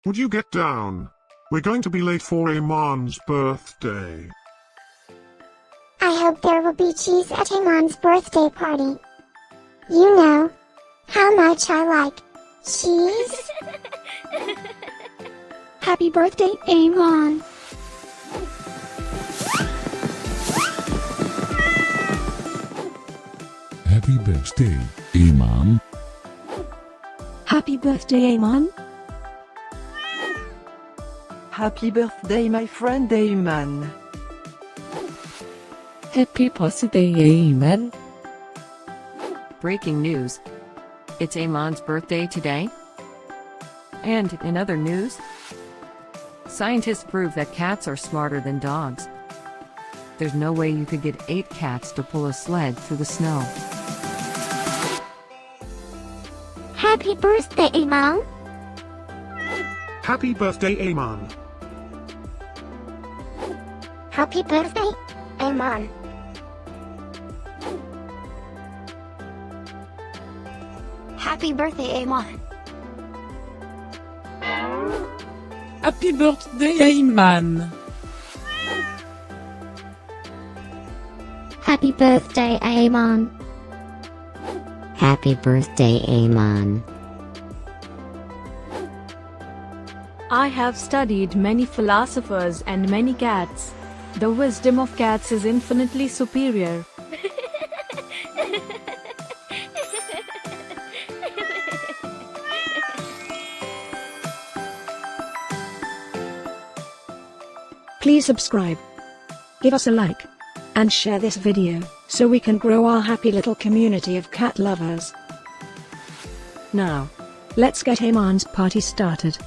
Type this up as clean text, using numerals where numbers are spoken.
Would you get down? We're going to be late for Eman's birthday. I hope there will be cheese at Eman's birthday party. You know how much I like cheese. Happy birthday, Eman. Happy birthday, Eman. Happy birthday, Eman. Happy birthday, my friend Eman. Happy birthday, Eman. Breaking news. It's Eman's birthday today. And in other news, scientists prove that cats are smarter than dogs. There's no way you could get 8 cats to pull a sled through the snow. Happy birthday, Eman. Happy birthday, Eman. Happy birthday, Eman. Happy birthday, Eman. Happy birthday, Eman. Happy birthday, Eman. Happy birthday, Eman. I have studied many philosophers and many cats. The wisdom of cats is infinitely superior. Please subscribe, give us a like, and share this video, so we can grow our happy little community of cat lovers. Now, let's get Eman's party started.